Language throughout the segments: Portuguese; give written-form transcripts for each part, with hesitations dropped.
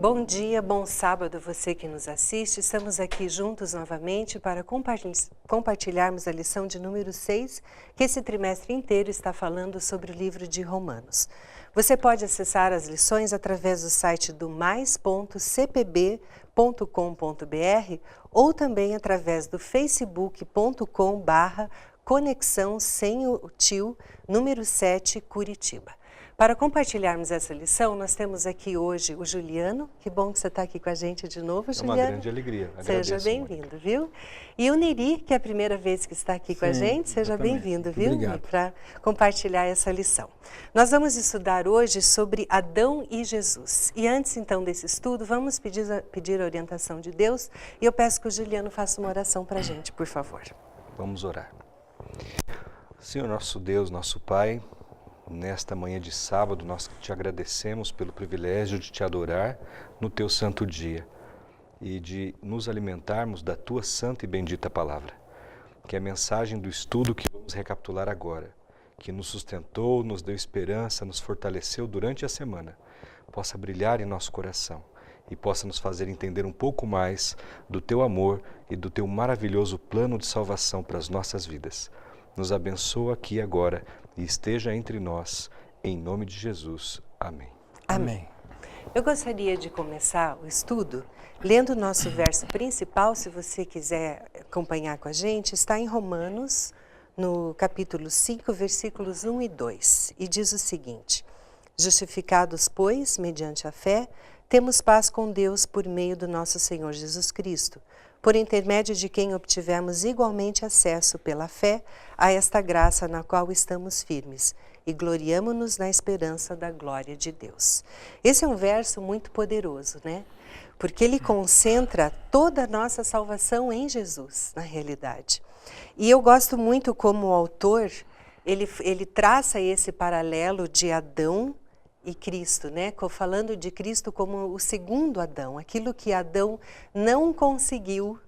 Bom dia, bom sábado você que nos assiste. Estamos aqui juntos novamente para compartilharmos a lição de número 6, que esse trimestre inteiro está falando sobre o livro de Romanos. Você pode acessar as lições através do site do mais.cpb.com.br ou também através do facebook.com/conexão sem o tio, número 7, Curitiba. Para compartilharmos essa lição, nós temos aqui hoje o Juliano. Que bom que você está aqui com a gente de novo, Juliano. É uma grande alegria. Seja bem-vindo, viu? E o Neri, que é a primeira vez que está aqui com a gente. Seja bem-vindo, viu? Para compartilhar essa lição. Nós vamos estudar hoje sobre Adão e Jesus. E antes, então, desse estudo, vamos pedir a orientação de Deus. E eu peço que o Juliano faça uma oração para a gente, por favor. Vamos orar. Senhor, nosso Deus, nosso Pai, nesta manhã de sábado, nós te agradecemos pelo privilégio de te adorar no teu santo dia e de nos alimentarmos da tua santa e bendita palavra, que é a mensagem do estudo que vamos recapitular agora, que nos sustentou, nos deu esperança, nos fortaleceu durante a semana, possa brilhar em nosso coração e possa nos fazer entender um pouco mais do teu amor e do teu maravilhoso plano de salvação para as nossas vidas. Nos abençoa aqui e agora e esteja entre nós, em nome de Jesus. Amém. Amém. Eu gostaria de começar o estudo lendo o nosso verso principal, se você quiser acompanhar com a gente, está em Romanos, no capítulo 5, versículos 1 e 2, e diz o seguinte: Justificados, pois, mediante a fé, temos paz com Deus por meio do nosso Senhor Jesus Cristo, por intermédio de quem obtivemos igualmente acesso pela fé a esta graça na qual estamos firmes e gloriamo-nos na esperança da glória de Deus. Esse é um verso muito poderoso, né? Porque ele concentra toda a nossa salvação em Jesus, na realidade. E eu gosto muito como o autor, ele traça esse paralelo de Adão e Cristo, né? Falando de Cristo como o segundo Adão, aquilo que Adão não conseguiu,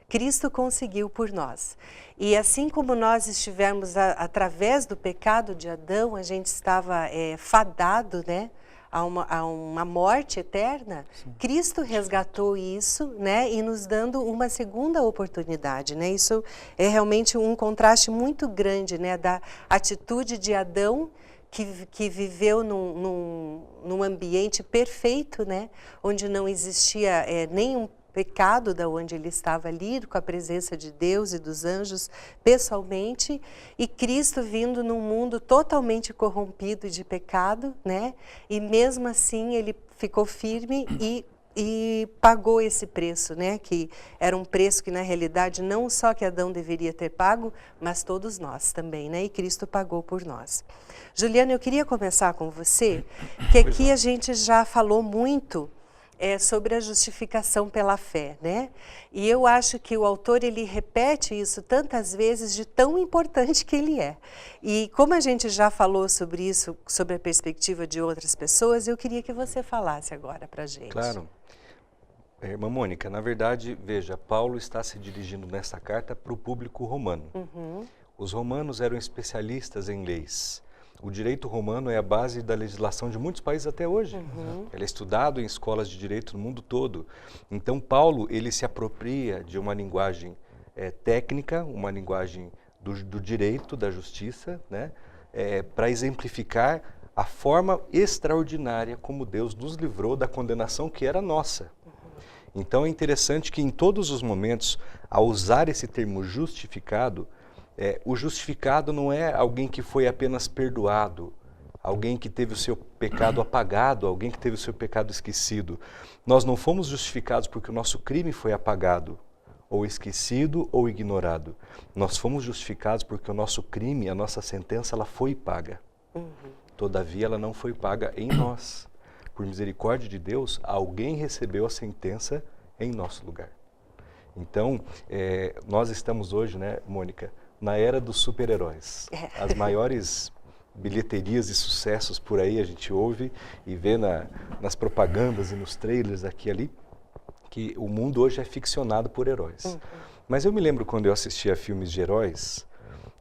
Cristo conseguiu por nós. E assim como nós estivemos através do pecado de Adão, a gente estava fadado, né, a uma morte eterna. Sim. Cristo resgatou isso, né, e nos dando uma segunda oportunidade, né? Isso é realmente um contraste muito grande, né, da atitude de Adão, que viveu num ambiente perfeito, né, onde não existia nenhum pecado da onde ele estava ali, com a presença de Deus e dos anjos pessoalmente, e Cristo vindo num mundo totalmente corrompido de pecado, né, e mesmo assim ele ficou firme e pagou esse preço, né? Que era um preço que na realidade não só que Adão deveria ter pago, mas todos nós também, né? E Cristo pagou por nós. Juliana, eu queria começar com você, que aqui a gente já falou muito sobre a justificação pela fé, né? E eu acho que o autor, ele repete isso tantas vezes de tão importante que ele é. E como a gente já falou sobre isso, sobre a perspectiva de outras pessoas, eu queria que você falasse agora para a gente. Claro. Irmã Mônica, na verdade, veja, Paulo está se dirigindo nessa carta para o público romano. Uhum. Os romanos eram especialistas em leis. O direito romano é a base da legislação de muitos países até hoje. Uhum. Ele é estudado em escolas de direito no mundo todo. Então, Paulo, ele se apropria de uma linguagem técnica, uma linguagem do direito, da justiça, né, para exemplificar a forma extraordinária como Deus nos livrou da condenação que era nossa. Então, é interessante que em todos os momentos, ao usar esse termo justificado, o justificado não é alguém que foi apenas perdoado, alguém que teve o seu pecado apagado, alguém que teve o seu pecado esquecido. Nós não fomos justificados porque o nosso crime foi apagado, ou esquecido, ou ignorado. Nós fomos justificados porque o nosso crime, a nossa sentença, ela foi paga. Uhum. Todavia, ela não foi paga em nós. Por misericórdia de Deus, alguém recebeu a sentença em nosso lugar. Então, nós estamos hoje, né, Mônica, na era dos super-heróis. As maiores bilheterias e sucessos por aí a gente ouve e vê nas propagandas e nos trailers aqui e ali, que o mundo hoje é ficcionado por heróis. Uhum. Mas eu me lembro quando eu assistia filmes de heróis,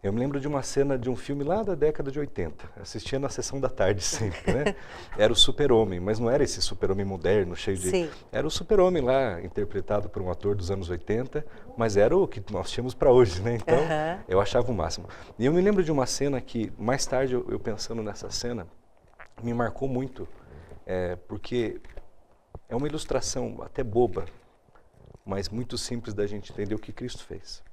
Eu me lembro de uma cena de um filme lá da década de 80. Assistia na sessão da tarde sempre, né? Era o Super-Homem, mas não era esse Super-Homem moderno, cheio de... Sim. Era o Super-Homem lá, interpretado por um ator dos anos 80, mas era o que nós tínhamos para hoje, né? Então, eu achava o máximo. E eu me lembro de uma cena que, mais tarde, eu pensando nessa cena, me marcou muito, porque é uma ilustração até boba, mas muito simples da gente entender o que Cristo fez.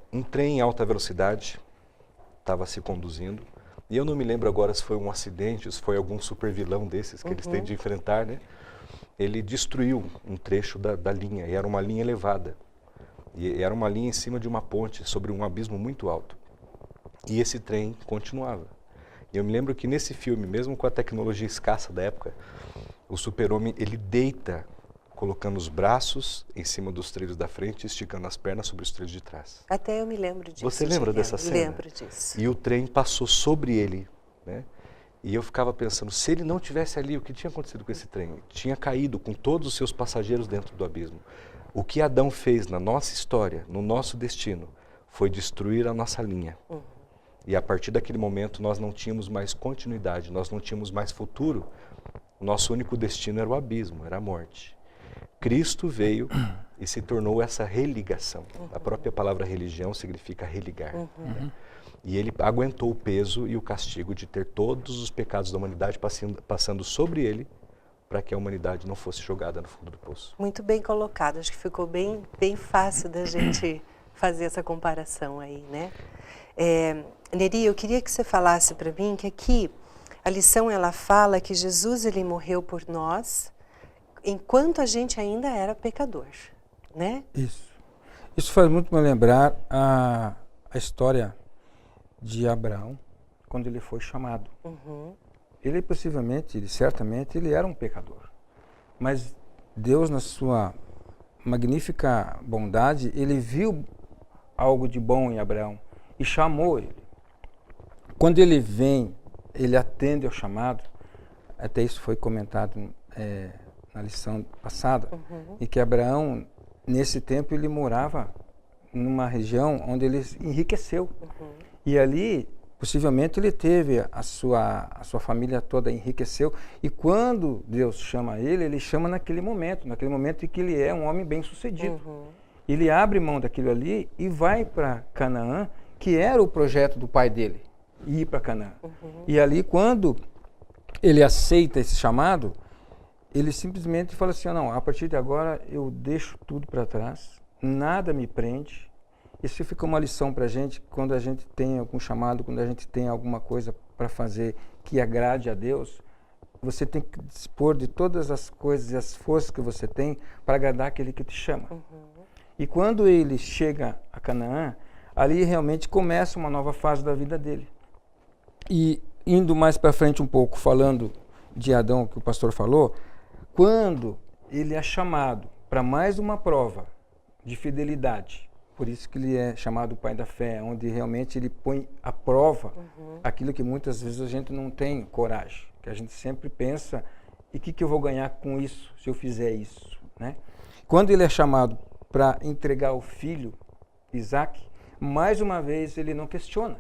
Um trem em alta velocidade estava se conduzindo, e eu não me lembro agora se foi um acidente, se foi algum super vilão desses que eles têm de enfrentar, né? Ele destruiu um trecho da linha, e era uma linha elevada, e era uma linha em cima de uma ponte, sobre um abismo muito alto. E esse trem continuava. E eu me lembro que nesse filme, mesmo com a tecnologia escassa da época, o Super-Homem, ele deita colocando os braços em cima dos trilhos da frente e esticando as pernas sobre os trilhos de trás. Até eu me lembro disso. Você lembra dessa cena? Lembro disso. E o trem passou sobre ele, né? E eu ficava pensando, se ele não tivesse ali, o que tinha acontecido com esse trem? Tinha caído com todos os seus passageiros dentro do abismo. O que Adão fez na nossa história, no nosso destino, foi destruir a nossa linha. E a partir daquele momento nós não tínhamos mais continuidade, nós não tínhamos mais futuro. O nosso único destino era o abismo, era a morte. Cristo veio e se tornou essa religação. A própria palavra religião significa religar. Né? E ele aguentou o peso e o castigo de ter todos os pecados da humanidade passando sobre ele, para que a humanidade não fosse jogada no fundo do poço. Muito bem colocado, acho que ficou bem fácil da gente fazer essa comparação aí, né? Neri, eu queria que você falasse para mim que aqui a lição ela fala que Jesus ele morreu por nós enquanto a gente ainda era pecador, né? Isso faz muito me lembrar a história de Abraão, quando ele foi chamado. Ele certamente, ele era um pecador. Mas Deus, na sua magnífica bondade, ele viu algo de bom em Abraão e chamou ele. Quando ele vem, ele atende ao chamado, até isso foi comentado na lição passada, e que Abraão, nesse tempo, ele morava numa região onde ele enriqueceu. E ali, possivelmente, ele teve a sua família toda enriqueceu. E quando Deus chama ele chama naquele momento em que ele é um homem bem-sucedido. Ele abre mão daquilo ali e vai para Canaã, que era o projeto do pai dele, ir para Canaã. E ali, quando ele aceita esse chamado, ele simplesmente fala assim, não, a partir de agora eu deixo tudo para trás, nada me prende. Isso fica uma lição para a gente, quando a gente tem algum chamado, quando a gente tem alguma coisa para fazer que agrade a Deus, você tem que dispor de todas as coisas e as forças que você tem para agradar aquele que te chama. E quando ele chega a Canaã, ali realmente começa uma nova fase da vida dele. E indo mais para frente um pouco, falando de Adão, que o pastor falou, quando ele é chamado para mais uma prova de fidelidade, por isso que ele é chamado pai da fé, onde realmente ele põe à prova aquilo que muitas vezes a gente não tem coragem, que a gente sempre pensa, e o que eu vou ganhar com isso, se eu fizer isso, né? Quando ele é chamado para entregar o filho, Isaac, mais uma vez ele não questiona,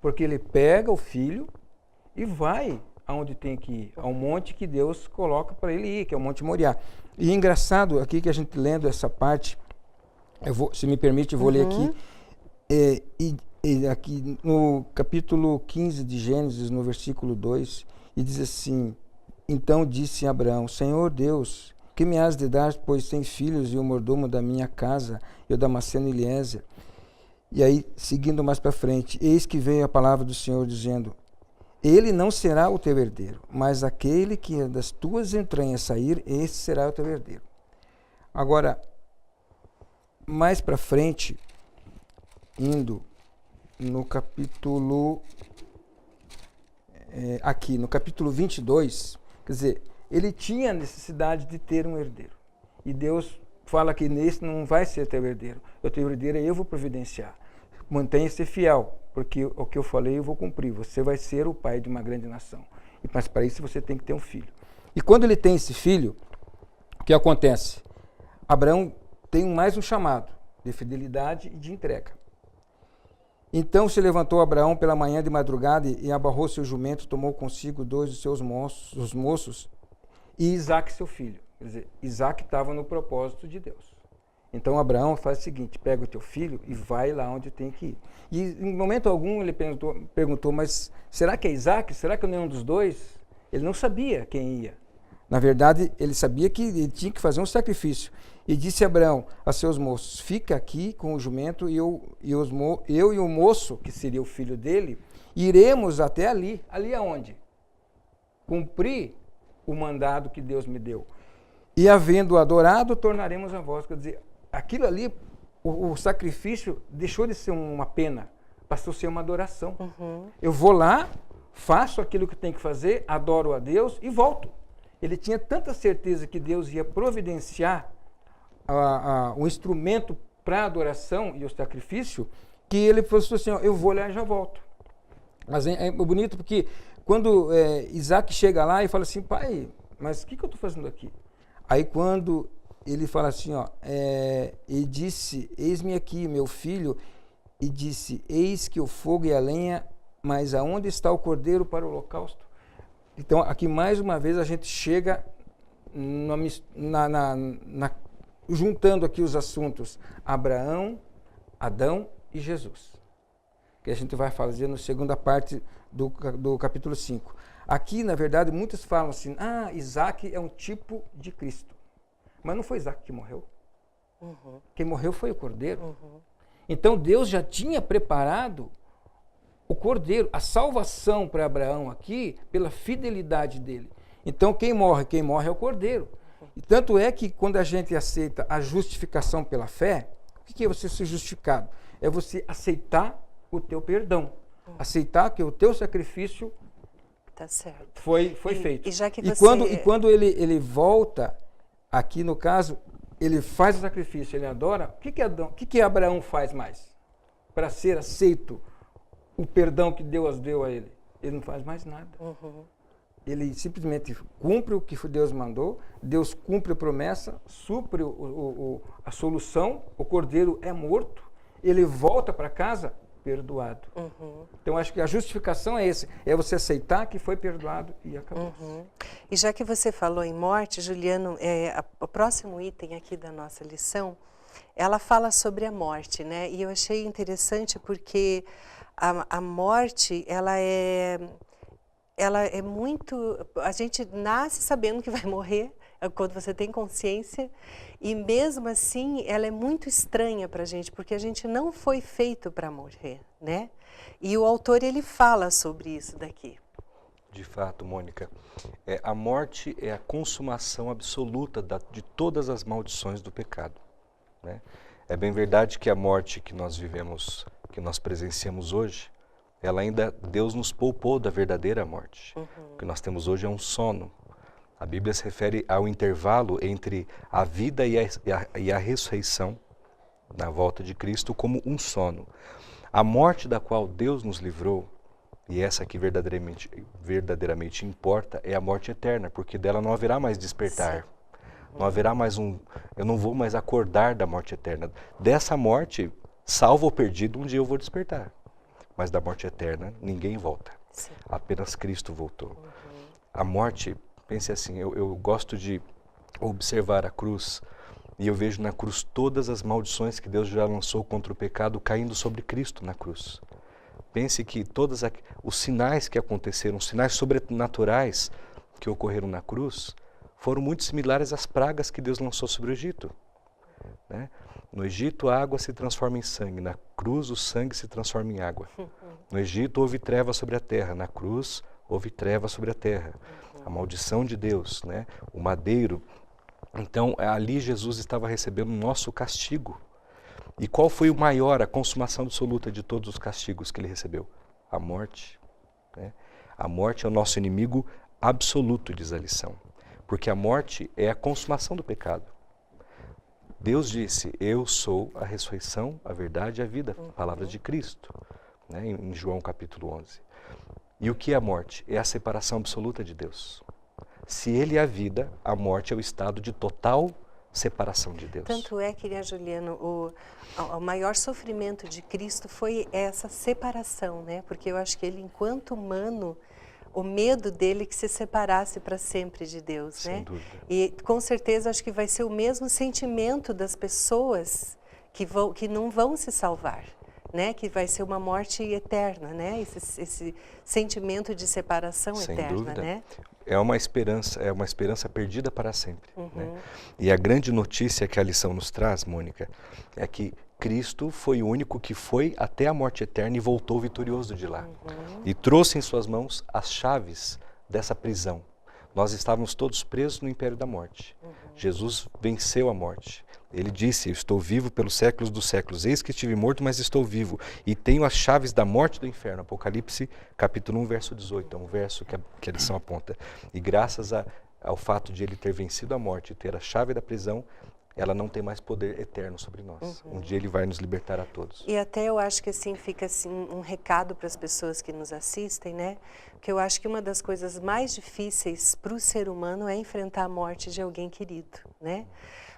porque ele pega o filho e vai aonde tem que ir, ao monte que Deus coloca para ele ir, que é o Monte Moriá. E é engraçado aqui que a gente lendo essa parte, se me permite, eu vou ler aqui, aqui no capítulo 15 de Gênesis, no versículo 2, e diz assim, então disse Abraão, Senhor Deus, que me has de dar, pois tenho filhos e o mordomo da minha casa, e o Damasceno Eliezer. E aí, seguindo mais para frente, eis que veio a palavra do Senhor dizendo, ele não será o teu herdeiro, mas aquele que das tuas entranhas sair, esse será o teu herdeiro. Agora, mais para frente, indo no capítulo, aqui no capítulo 22, quer dizer, ele tinha necessidade de ter um herdeiro. E Deus fala que nesse não vai ser teu herdeiro. O teu herdeiro eu vou providenciar. Mantenha-se fiel, porque o que eu falei eu vou cumprir. Você vai ser o pai de uma grande nação. Mas para isso você tem que ter um filho. E quando ele tem esse filho, o que acontece? Abraão tem mais um chamado de fidelidade e de entrega. Então se levantou Abraão pela manhã de madrugada e abarrou seu jumento, tomou consigo 2 dos seus moços e Isaque seu filho. Quer dizer, Isaque estava no propósito de Deus. Então Abraão faz o seguinte, pega o teu filho e vai lá onde tem que ir. E em momento algum ele perguntou, mas será que é Isaque? Será que não é um dos dois? Ele não sabia quem ia. Na verdade, ele sabia que ele tinha que fazer um sacrifício. E disse Abraão a seus moços, fica aqui com o jumento e eu e o moço, que seria o filho dele, iremos até ali. Ali aonde? Cumprir o mandado que Deus me deu. E havendo adorado, tornaremos a vós. Quer dizer, aquilo ali, o sacrifício deixou de ser uma pena, passou a ser uma adoração. Eu vou lá, faço aquilo que tem que fazer, adoro a Deus e volto. Ele tinha tanta certeza que Deus ia providenciar o instrumento para a adoração e o sacrifício, que ele falou assim, ó, eu vou lá e já volto. Mas é bonito porque quando Isaque chega lá e fala assim, pai, mas o que eu estou fazendo aqui? Aí quando ele fala assim, ó, e disse, eis-me aqui, meu filho, e disse, eis que o fogo e a lenha, mas aonde está o cordeiro para o holocausto? Então, aqui mais uma vez a gente chega juntando aqui os assuntos Abraão, Adão e Jesus, que a gente vai fazer na segunda parte do capítulo 5. Aqui, na verdade, muitos falam assim, Isaque é um tipo de Cristo. Mas não foi Isaque que morreu. Quem morreu foi o cordeiro. Então, Deus já tinha preparado o cordeiro, a salvação para Abraão aqui, pela fidelidade dele. Então, quem morre é o cordeiro. E tanto é que quando a gente aceita a justificação pela fé, o que é você ser justificado? É você aceitar o teu perdão. Aceitar que o teu sacrifício tá certo. foi feito. E já que quando ele volta, aqui no caso, ele faz o sacrifício, ele adora, o que Abraão faz mais? Para ser aceito o perdão que Deus deu a ele. Ele não faz mais nada. Ele simplesmente cumpre o que Deus mandou, Deus cumpre a promessa, supre a solução, o cordeiro é morto, ele volta para casa perdoado. Então, acho que a justificação é esse, é você aceitar que foi perdoado e acabou. E já que você falou em morte, Juliano, o próximo item aqui da nossa lição, ela fala sobre a morte, né? E eu achei interessante porque a morte, ela é muito... A gente nasce sabendo que vai morrer, quando você tem consciência, e mesmo assim ela é muito estranha para a gente, porque a gente não foi feito para morrer, né? E o autor, ele fala sobre isso daqui. De fato, Mônica, a morte é a consumação absoluta de todas as maldições do pecado, né? É bem verdade que a morte que nós vivemos, que nós presenciamos hoje, Deus nos poupou da verdadeira morte. O que nós temos hoje é um sono. A Bíblia se refere ao intervalo entre a vida e a ressurreição, na volta de Cristo, como um sono. A morte da qual Deus nos livrou, e essa que verdadeiramente importa, é a morte eterna, porque dela não haverá mais despertar. Não haverá mais eu não vou mais acordar da morte eterna. Dessa morte, salvo ou perdido, um dia eu vou despertar. Mas da morte eterna, ninguém volta. Sim. Apenas Cristo voltou. A morte, pense assim, eu gosto de observar a cruz, e eu vejo na cruz todas as maldições que Deus já lançou contra o pecado caindo sobre Cristo na cruz. Pense que todos os sinais que aconteceram, os sinais sobrenaturais que ocorreram na cruz, foram muito similares às pragas que Deus lançou sobre o Egito, né? No Egito, a água se transforma em sangue. Na cruz, o sangue se transforma em água. No Egito, houve treva sobre a terra. Na cruz, houve treva sobre a terra. A maldição de Deus, né? O madeiro. Então, ali Jesus estava recebendo o nosso castigo. E qual foi o maior, a consumação absoluta de todos os castigos que ele recebeu? A morte, né? A morte é o nosso inimigo absoluto, diz a lição. Porque a morte é a consumação do pecado. Deus disse, eu sou a ressurreição, a verdade e a vida, palavras de Cristo, né, em João capítulo 11. E o que é a morte? É a separação absoluta de Deus. Se Ele é a vida, a morte é o estado de total separação de Deus. Tanto é, querida Juliana, o maior sofrimento de Cristo foi essa separação, né? Porque eu acho que ele, enquanto humano, o medo dele que se separasse para sempre de Deus, Sem né? dúvida. E com certeza acho que vai ser o mesmo sentimento das pessoas que não vão se salvar, né? Que vai ser uma morte eterna, né? Esse sentimento de separação Sem eterna, dúvida. né? É uma esperança perdida para sempre. Né? E a grande notícia que a lição nos traz, Mônica, é que Cristo foi o único que foi até a morte eterna e voltou vitorioso de lá. E trouxe em suas mãos as chaves dessa prisão. Nós estávamos todos presos no império da morte. Jesus venceu a morte. Ele disse, eu estou vivo pelos séculos dos séculos. Eis que estive morto, mas estou vivo. E tenho as chaves da morte e do inferno. Apocalipse, capítulo 1, verso 18. É um verso que a lição aponta. E graças ao fato de ele ter vencido a morte e ter a chave da prisão, ela não tem mais poder eterno sobre nós. Um dia ele vai nos libertar a todos. E até eu acho que assim fica assim um recado para as pessoas que nos assistem, né? Que eu acho que uma das coisas mais difíceis para o ser humano é enfrentar a morte de alguém querido, né?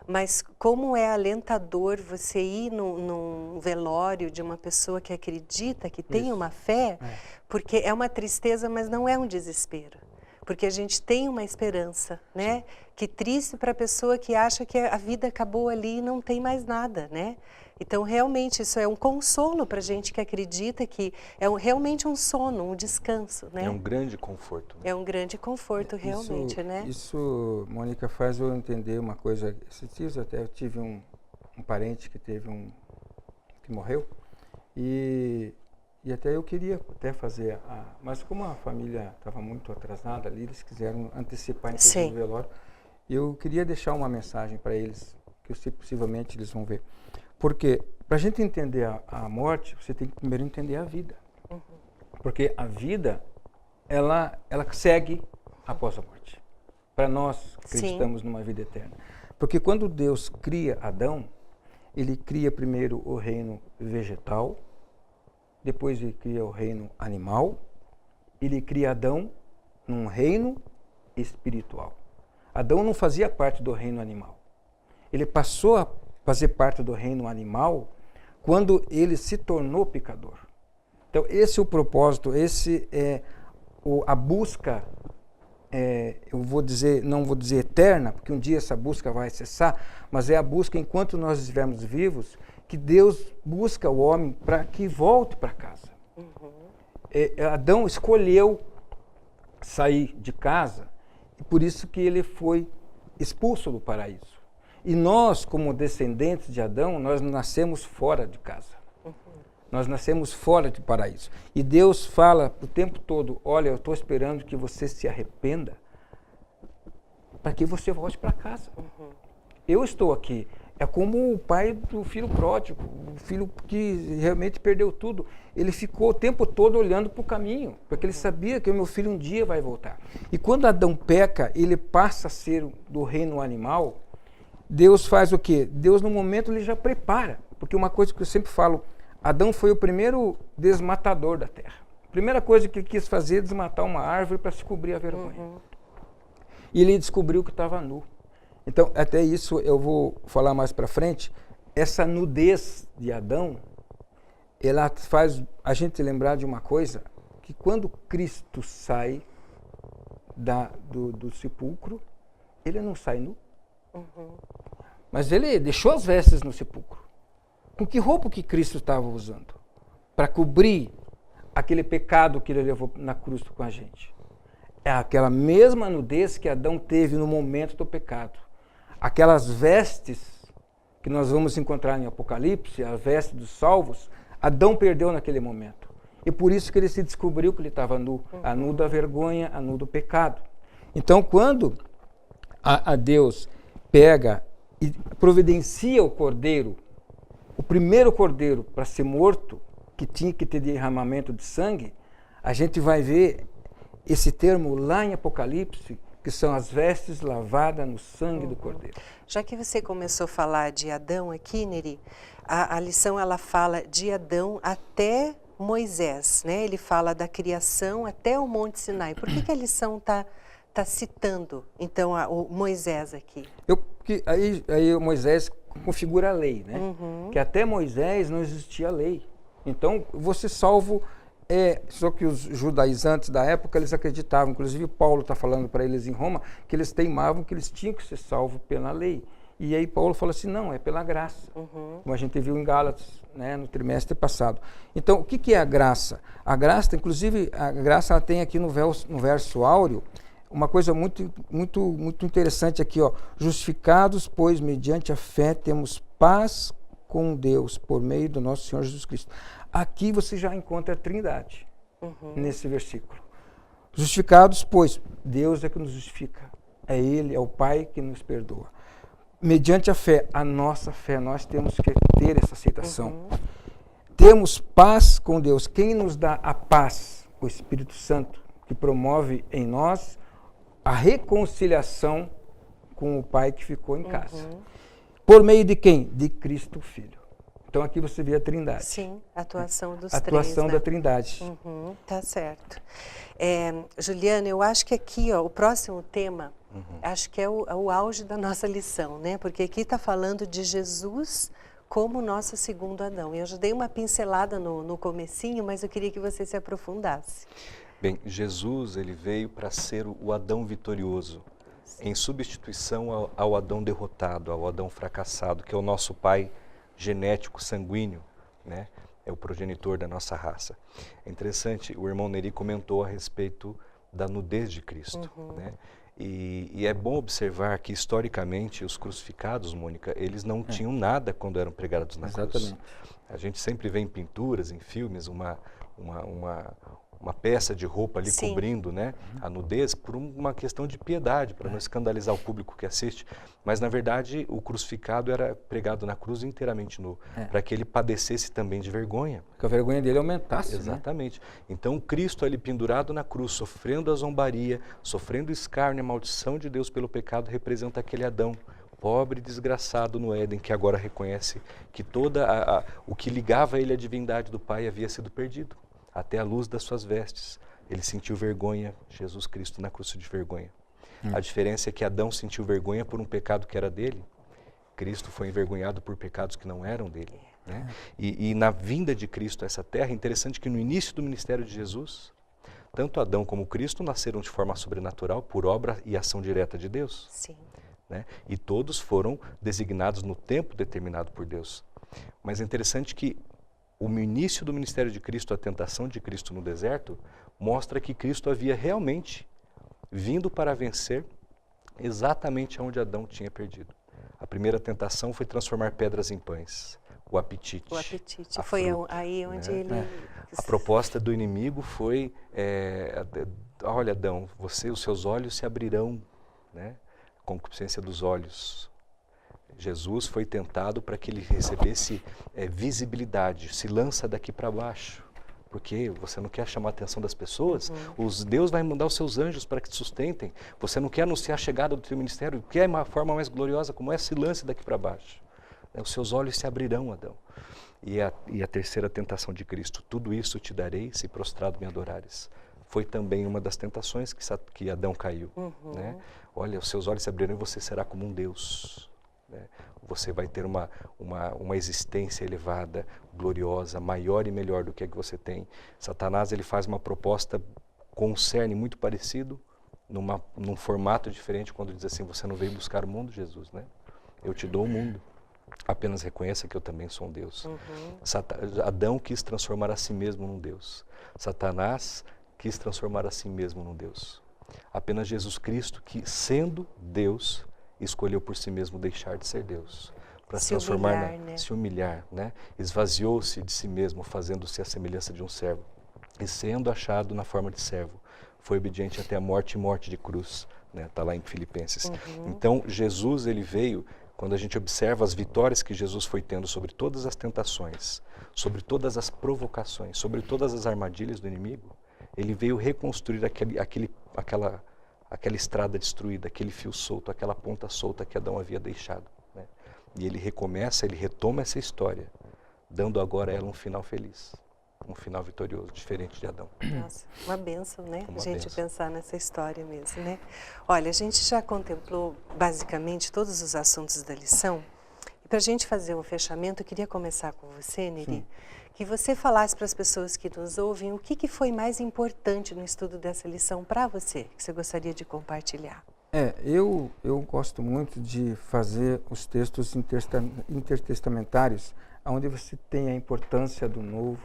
Mas como é alentador você ir num velório de uma pessoa que acredita, que tem uma fé, porque é uma tristeza, mas não é um desespero. Porque a gente tem uma esperança, né? Que triste para a pessoa que acha que a vida acabou ali e não tem mais nada, né? Então, realmente, isso é um consolo para a gente que acredita que é realmente um sono, um descanso, né? É um grande conforto. Né? É um grande conforto, realmente, né? Isso, Mônica, faz eu entender uma coisa. Esses dias até eu tive um parente que que morreu e até eu queria fazer, mas como a família estava muito atrasada ali, eles quiseram antecipar inclusive o velório. Eu queria deixar uma mensagem para eles, que eu sei possivelmente eles vão ver. Porque para a gente entender a morte, você tem que primeiro entender a vida. Porque a vida, ela segue após a morte. Para nós que acreditamos numa vida eterna. Porque quando Deus cria Adão, ele cria primeiro o reino vegetal, depois ele cria o reino animal, ele cria Adão num reino espiritual. Adão não fazia parte do reino animal. Ele passou a fazer parte do reino animal quando ele se tornou pecador. Então, esse é o propósito, esse é a busca, não vou dizer eterna, porque um dia essa busca vai cessar, mas é a busca enquanto nós estivermos vivos, que Deus busca o homem para que volte para casa. Adão escolheu sair de casa, e por isso que ele foi expulso do paraíso. E nós, como descendentes de Adão, nós nascemos fora de casa. Nós nascemos fora do paraíso. E Deus fala o tempo todo, olha, eu estou esperando que você se arrependa para que você volte para casa. Eu estou aqui. É como o pai do filho pródigo, o filho que realmente perdeu tudo. Ele ficou o tempo todo olhando para o caminho, porque ele sabia que o meu filho um dia vai voltar. E quando Adão peca, ele passa a ser do reino animal. Deus faz o quê? Deus, no momento, ele já prepara. Porque uma coisa que eu sempre falo, Adão foi o primeiro desmatador da terra. A primeira coisa que ele quis fazer é desmatar uma árvore para se cobrir a vergonha. E ele descobriu que estava nu. Então, até isso eu vou falar mais para frente. Essa nudez de Adão, ela faz a gente lembrar de uma coisa, que quando Cristo sai do sepulcro, ele não sai nu. Mas ele deixou as vestes no sepulcro. Com que roupa que Cristo estava usando? Para cobrir aquele pecado que ele levou na cruz com a gente. É aquela mesma nudez que Adão teve no momento do pecado. Aquelas vestes que nós vamos encontrar em Apocalipse, as vestes dos salvos, Adão perdeu naquele momento. E por isso que ele se descobriu que ele estava nu. A nu da vergonha, a nu do pecado. Então, quando a Deus pega e providencia o cordeiro, o primeiro cordeiro para ser morto, que tinha que ter derramamento de sangue, a gente vai ver esse termo lá em Apocalipse, que são as vestes lavadas no sangue do cordeiro. Já que você começou a falar de Adão aqui, Neri, a lição ela fala de Adão até Moisés, né? Ele fala da criação até o Monte Sinai. Por que a lição está está citando, então, o Moisés aqui? Aí o Moisés configura a lei, né? Que até Moisés não existia lei. Então, você salvo... só que os judaizantes da época, eles acreditavam, inclusive Paulo está falando para eles em Roma, que eles teimavam que eles tinham que ser salvos pela lei. E aí Paulo falou assim, não, é pela graça. Como a gente viu em Gálatas, né, no trimestre passado. Então, o que é a graça? A graça, inclusive, a graça ela tem aqui no verso áureo, uma coisa muito interessante aqui, ó. Justificados, pois, mediante a fé, temos paz com Deus, por meio do nosso Senhor Jesus Cristo. Aqui você já encontra a Trindade, nesse versículo. Justificados, pois, Deus é que nos justifica. É Ele, é o Pai que nos perdoa. Mediante a fé, a nossa fé, nós temos que ter essa aceitação. Temos paz com Deus. Quem nos dá a paz? O Espírito Santo, que promove em nós a reconciliação com o Pai que ficou em casa. Por meio de quem? De Cristo Filho. Então aqui você vê a Trindade. Sim, a atuação dos a atuação três, da né? Trindade. Tá certo. Juliana, eu acho que aqui, ó, o próximo tema, acho que é o auge da nossa lição, né? Porque aqui está falando de Jesus como nosso segundo Adão. Eu já dei uma pincelada no comecinho, mas eu queria que você se aprofundasse. Bem, Jesus ele veio para ser o Adão vitorioso, em substituição ao Adão derrotado, ao Adão fracassado, que é o nosso pai genético, sanguíneo, né? É o progenitor da nossa raça. É interessante, o irmão Neri comentou a respeito da nudez de Cristo, né? E é bom observar que, historicamente, os crucificados, Mônica, eles não tinham nada quando eram pregados na cruz. A gente sempre vê em pinturas, em filmes, uma peça de roupa ali cobrindo, né, a nudez por uma questão de piedade, para não escandalizar o público que assiste. Mas, na verdade, o crucificado era pregado na cruz inteiramente nu, para que ele padecesse também de vergonha. Que a vergonha dele aumentasse. Exatamente. Né? Então, Cristo ali pendurado na cruz, sofrendo a zombaria, sofrendo o escárnio, a maldição de Deus pelo pecado, representa aquele Adão pobre e desgraçado no Éden, que agora reconhece que o que ligava ele à divindade do Pai havia sido perdido. Até a luz das suas vestes. Ele sentiu vergonha, Jesus Cristo na cruz de vergonha. A diferença é que Adão sentiu vergonha por um pecado que era dele, Cristo foi envergonhado por pecados que não eram dele. Né? E na vinda de Cristo a essa terra, é interessante que no início do ministério de Jesus, tanto Adão como Cristo nasceram de forma sobrenatural por obra e ação direta de Deus. Sim. Né? E todos foram designados no tempo determinado por Deus. Mas é interessante que o início do ministério de Cristo, a tentação de Cristo no deserto, mostra que Cristo havia realmente vindo para vencer exatamente onde Adão tinha perdido. A primeira tentação foi transformar pedras em pães, o apetite. O apetite, foi fruta, aí onde né? ele... A proposta do inimigo foi, olha Adão, os seus olhos se abrirão, né? Concupiscência dos olhos. Jesus foi tentado para que ele recebesse visibilidade, se lança daqui para baixo, porque você não quer chamar a atenção das pessoas, Deus vai mandar os seus anjos para que te sustentem, você não quer anunciar a chegada do teu ministério, o que é uma forma mais gloriosa, como é, se lance daqui para baixo. Os seus olhos se abrirão, Adão. E a terceira tentação de Cristo, tudo isso te darei se prostrado me adorares. Foi também uma das tentações que Adão caiu. Né? Olha, os seus olhos se abrirão e você será como um Deus. Você vai ter uma existência elevada, gloriosa, maior e melhor do que a que você tem. Satanás ele faz uma proposta com um cerne muito parecido, num formato diferente, quando diz assim, você não veio buscar o mundo, Jesus, né? Eu te dou o mundo, apenas reconheça que eu também sou um Deus. Adão quis transformar a si mesmo num Deus. Satanás quis transformar a si mesmo num Deus. Apenas Jesus Cristo, que sendo Deus, escolheu por si mesmo deixar de ser Deus, para se transformar, se humilhar, né? Esvaziou-se de si mesmo, fazendo-se a semelhança de um servo. E sendo achado na forma de servo, foi obediente até a morte e morte de cruz, né? Está lá em Filipenses. Então, Jesus, ele veio, quando a gente observa as vitórias que Jesus foi tendo sobre todas as tentações, sobre todas as provocações, sobre todas as armadilhas do inimigo, ele veio reconstruir aquela estrada destruída, aquele fio solto, aquela ponta solta que Adão havia deixado. Né? E ele retoma essa história, dando agora a ela um final feliz. um final vitorioso, diferente de Adão. Nossa, uma bênção, né? Uma a gente bênção. pensar nessa história mesmo, né? Olha, a gente já contemplou basicamente todos os assuntos da lição. E para a gente fazer um fechamento, eu queria começar com você, Neri. Sim. Que você falasse para as pessoas que nos ouvem o que foi mais importante no estudo dessa lição para você, que você gostaria de compartilhar. Eu gosto muito de fazer os textos intertestamentários, onde você tem a importância do Novo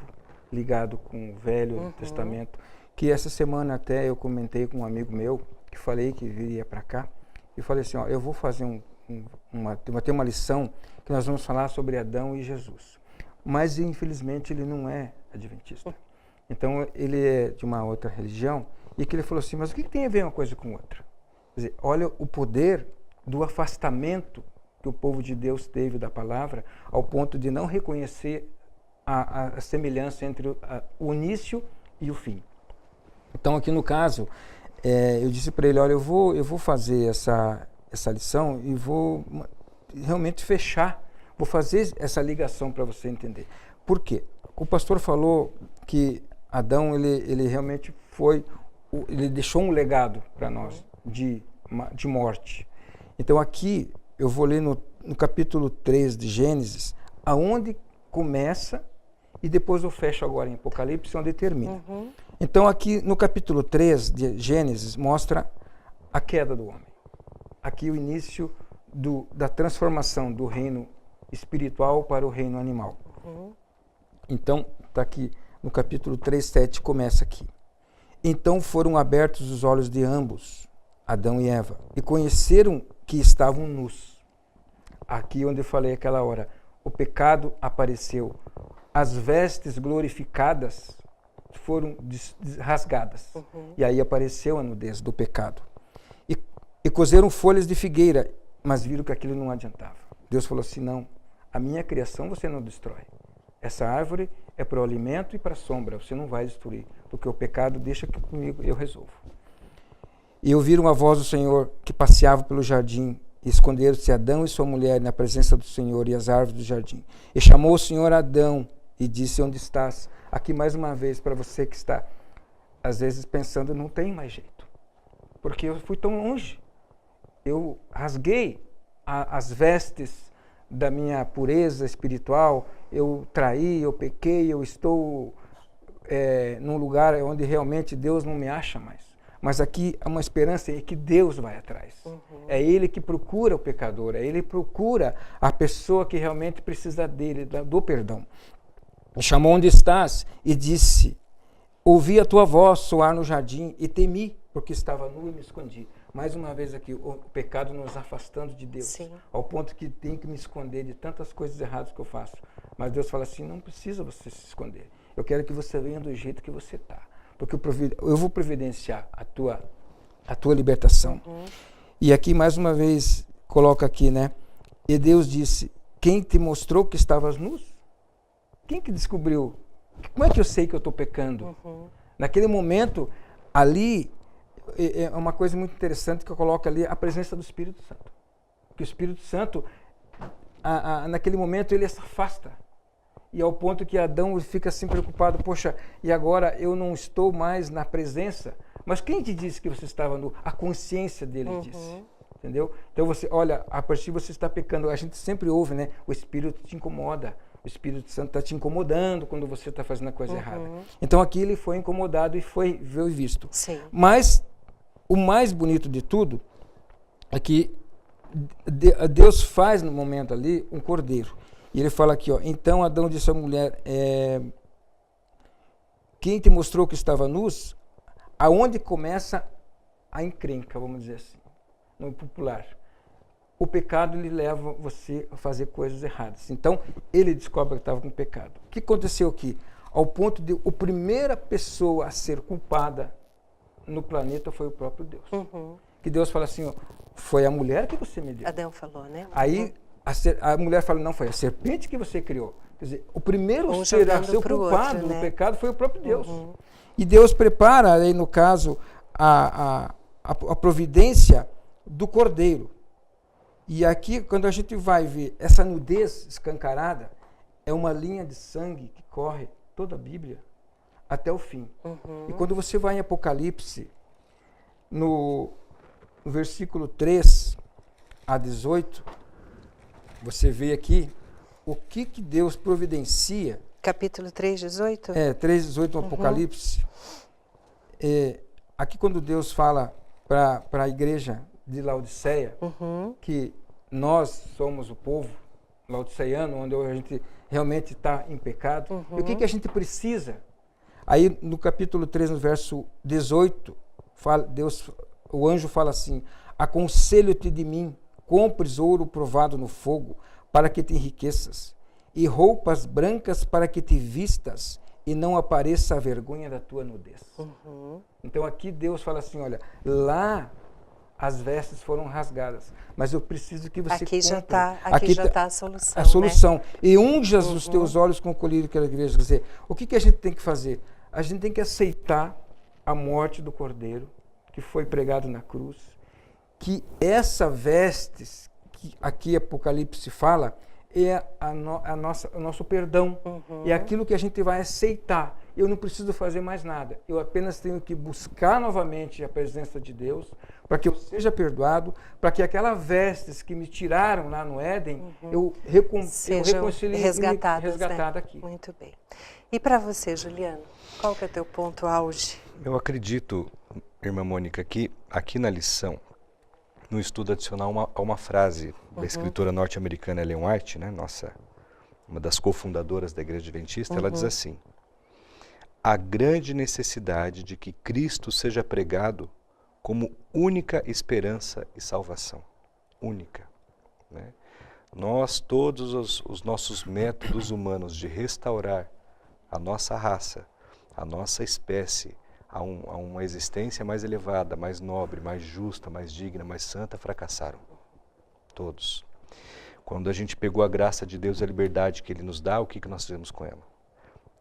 ligado com o Velho Testamento, que essa semana até eu comentei com um amigo meu, que falei que viria para cá, e falei assim, ó, eu vou fazer uma lição que nós vamos falar sobre Adão e Jesus. Mas, infelizmente, ele não é adventista. Então, ele é de uma outra religião, e que ele falou assim, mas o que tem a ver uma coisa com outra? Quer dizer, olha o poder do afastamento que o povo de Deus teve da palavra, ao ponto de não reconhecer a semelhança entre o início e o fim. Então, aqui no caso, eu disse para ele, olha, eu vou fazer essa lição e vou realmente fechar, vou fazer essa ligação para você entender. Por quê? O pastor falou que Adão, ele realmente ele deixou um legado para nós de morte. Então aqui, eu vou ler no capítulo 3 de Gênesis, aonde começa e depois eu fecho agora em Apocalipse, onde termina. Então aqui no capítulo 3 de Gênesis mostra a queda do homem. Aqui o início da transformação do reino espiritual para o reino animal. Então, está aqui no capítulo 3:7, começa aqui. Então foram abertos os olhos de ambos, Adão e Eva, e conheceram que estavam nus. Aqui onde eu falei aquela hora, o pecado apareceu. As vestes glorificadas foram rasgadas. E aí apareceu a nudez do pecado. E cozeram folhas de figueira, mas viram que aquilo não adiantava. Deus falou assim, não, a minha criação você não destrói. Essa árvore é para o alimento e para a sombra, você não vai destruir, porque o pecado deixa que comigo eu resolvo. E ouviram a voz do Senhor que passeava pelo jardim, e esconderam-se Adão e sua mulher na presença do Senhor e as árvores do jardim. E chamou o Senhor Adão e disse, onde estás? Aqui mais uma vez para você que está, às vezes pensando, não tem mais jeito, porque eu fui tão longe. Eu rasguei as vestes da minha pureza espiritual, eu traí, eu pequei, eu estou num lugar onde realmente Deus não me acha mais. Mas aqui há uma esperança em que Deus vai atrás. É Ele que procura o pecador, é Ele que procura a pessoa que realmente precisa dele, do perdão. Me chamou onde estás e disse, ouvi a tua voz soar no jardim e temi, porque estava nu e me escondi. Mais uma vez aqui, o pecado nos afastando de Deus. Sim. Ao ponto que tem que me esconder de tantas coisas erradas que eu faço. Mas Deus fala assim, não precisa você se esconder. Eu quero que você venha do jeito que você está. Porque eu vou providenciar a tua libertação. E aqui, mais uma vez, coloca aqui, né? E Deus disse, quem te mostrou que estavas nus? Quem que descobriu? Como é que eu sei que eu estou pecando? Naquele momento, ali, é uma coisa muito interessante que eu coloco ali, a presença do Espírito Santo. Porque o Espírito Santo, naquele momento, ele se afasta. E ao ponto que Adão fica assim preocupado, poxa, e agora eu não estou mais na presença? Mas quem te disse que você estava nu? A consciência dele disse. Entendeu? Então você, olha, a partir você está pecando. A gente sempre ouve, né? O Espírito te incomoda. O Espírito Santo está te incomodando quando você está fazendo a coisa errada. Então aqui ele foi incomodado e foi visto. Sim. Mas o mais bonito de tudo é que Deus faz no momento ali um cordeiro. E ele fala aqui, ó, então Adão disse à mulher, quem te mostrou que estava nus? Aonde começa a encrenca, vamos dizer assim, no popular. O pecado ele leva você a fazer coisas erradas. Então, ele descobre que estava com pecado. O que aconteceu aqui? Ao ponto de a primeira pessoa a ser culpada no planeta foi o próprio Deus. Que Deus fala assim, ó, foi a mulher que você me deu. Adão falou, né? Aí a mulher fala, não, foi a serpente que você criou. Quer dizer, o primeiro ser a ser culpado do pecado foi o próprio Deus. E Deus prepara, aí no caso, a providência do cordeiro. E aqui, quando a gente vai ver essa nudez escancarada, é uma linha de sangue que corre toda a Bíblia, até o fim. E quando você vai em Apocalipse, no versículo 3 a 18, você vê aqui o que Deus providencia. Capítulo 3, 18? 3, 18 no Apocalipse. Aqui quando Deus fala para a igreja de Laodiceia, que nós somos o povo laodiceiano, onde a gente realmente está em pecado. E o que a gente precisa? Aí no capítulo 3, no verso 18, o anjo fala assim: aconselho-te de mim, compres ouro provado no fogo, para que te enriqueças, e roupas brancas para que te vistas, e não apareça a vergonha da tua nudez. Então aqui Deus fala assim, olha, lá as vestes foram rasgadas, mas eu preciso que você aqui já está a solução. A solução. Né? E unjas os teus olhos com o colírio que a igreja. Quer dizer, o que a gente tem que fazer? A gente tem que aceitar a morte do Cordeiro, que foi pregado na cruz, que essa vestes, que aqui Apocalipse fala, é o nosso perdão. É aquilo que a gente vai aceitar. Eu não preciso fazer mais nada. Eu apenas tenho que buscar novamente a presença de Deus para que eu seja perdoado, para que aquelas vestes que me tiraram lá no Éden, eu reconcilie resgatada aqui. Muito bem. E para você, Juliano, qual que é o teu ponto auge? Eu acredito, irmã Mônica, que aqui na lição, no estudo adicional, há uma frase da escritora norte-americana Ellen White, né, uma das cofundadoras da Igreja Adventista, ela diz assim: a grande necessidade de que Cristo seja pregado como única esperança e salvação. Única. Né? Nós, todos os nossos métodos humanos de restaurar a nossa raça, a nossa espécie, a uma existência mais elevada, mais nobre, mais justa, mais digna, mais santa, fracassaram. Todos. Quando a gente pegou a graça de Deus e a liberdade que Ele nos dá, o que nós fizemos com ela?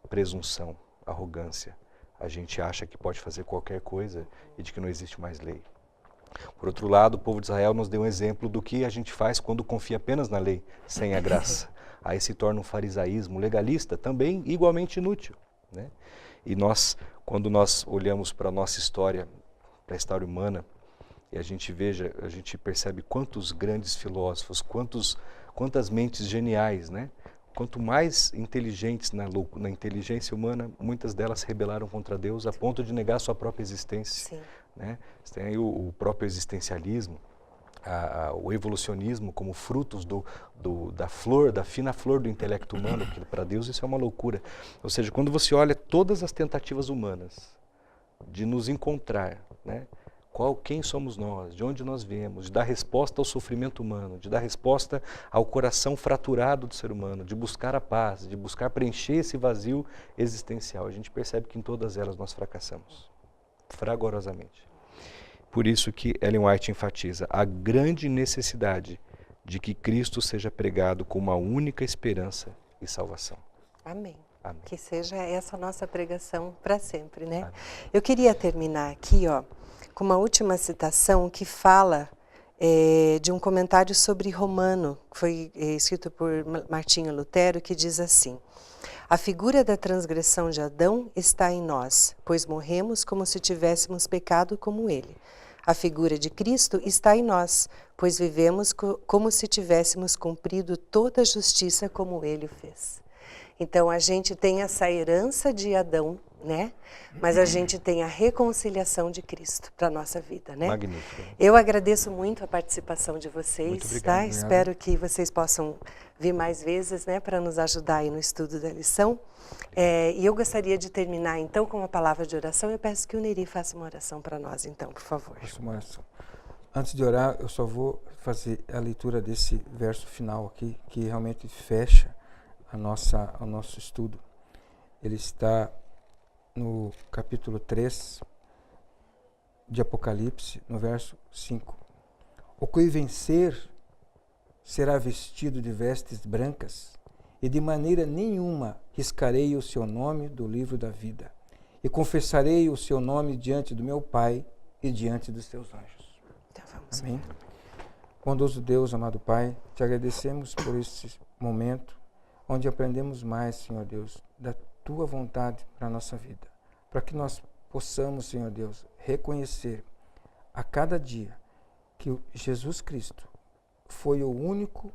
Presunção, arrogância. A gente acha que pode fazer qualquer coisa e de que não existe mais lei. Por outro lado, o povo de Israel nos deu um exemplo do que a gente faz quando confia apenas na lei, sem a graça. Aí se torna um farisaísmo legalista, também igualmente inútil. Né? E quando nós olhamos para a nossa história, para a história humana, e a gente percebe quantos grandes filósofos, quantas mentes geniais, né? Quanto mais inteligentes na inteligência humana, muitas delas se rebelaram contra Deus a ponto de negar sua própria existência. Né? Você tem aí o próprio existencialismo, o evolucionismo como frutos da fina flor do intelecto humano, que para Deus isso é uma loucura. Ou seja, quando você olha todas as tentativas humanas de nos encontrar, né? Quem somos nós, de onde nós viemos, de dar resposta ao sofrimento humano, de dar resposta ao coração fraturado do ser humano, de buscar a paz, de buscar preencher esse vazio existencial. A gente percebe que em todas elas nós fracassamos, fragorosamente. Por isso que Ellen White enfatiza a grande necessidade de que Cristo seja pregado como a única esperança e salvação. Amém. Amém. Que seja essa nossa pregação para sempre, né? Amém. Eu queria terminar aqui, com uma última citação que fala de um comentário sobre Romano, que foi escrito por Martinho Lutero, que diz assim: a figura da transgressão de Adão está em nós, pois morremos como se tivéssemos pecado como ele. A figura de Cristo está em nós, pois vivemos como se tivéssemos cumprido toda a justiça como ele o fez. Então a gente tem essa herança de Adão, né? Mas a gente tem a reconciliação de Cristo para a nossa vida, né? Magnífico. Eu agradeço muito a participação de vocês, muito obrigado, tá? obrigado. Espero que vocês possam vir mais vezes, né? Para nos ajudar aí no estudo da lição. E eu gostaria de terminar, então, com uma palavra de oração. Eu peço que o Neri faça uma oração para nós, então, por favor. Faça uma oração. Antes de orar, eu só vou fazer a leitura desse verso final aqui, que realmente fecha o nosso estudo. Ele está no capítulo 3 de Apocalipse, no verso 5. O que vencer será vestido de vestes brancas, e de maneira nenhuma riscarei o seu nome do livro da vida, e confessarei o seu nome diante do meu Pai e diante dos teus anjos. Então vamos. Amém. Bondoso Deus, amado Pai, te agradecemos por esse momento onde aprendemos mais, Senhor Deus, da Tua vontade para a nossa vida. para que nós possamos, Senhor Deus, reconhecer a cada dia que Jesus Cristo foi o único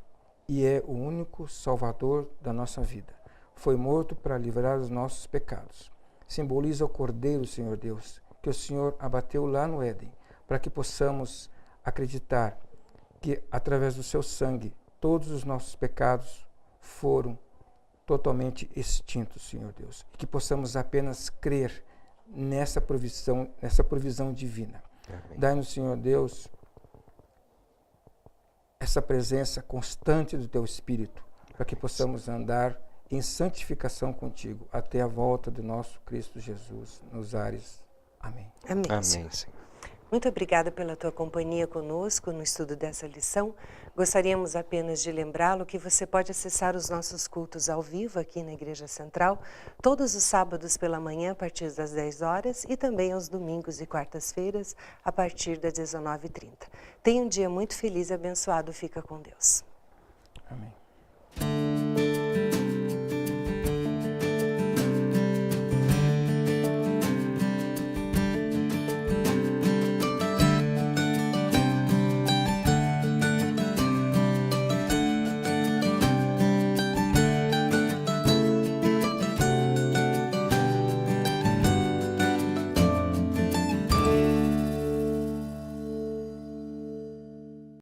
e é o único Salvador da nossa vida. Foi morto para livrar os nossos pecados. Simboliza o Cordeiro, Senhor Deus, que o Senhor abateu lá no Éden, para que possamos acreditar que, através do seu sangue, todos os nossos pecados foram totalmente extintos, Senhor Deus. E que possamos apenas crer nessa provisão divina. Dai-nos, Senhor Deus, essa presença constante do Teu Espírito, para que possamos andar em santificação contigo, até a volta do nosso Cristo Jesus nos ares. Amém. Amém. Amém, Senhor. Senhor. Muito obrigada pela tua companhia conosco no estudo dessa lição. Gostaríamos apenas de lembrá-lo que você pode acessar os nossos cultos ao vivo aqui na Igreja Central, todos os sábados pela manhã a partir das 10 horas e também aos domingos e quartas-feiras a partir das 19h30. Tenha um dia muito feliz e abençoado. Fica com Deus. Amém.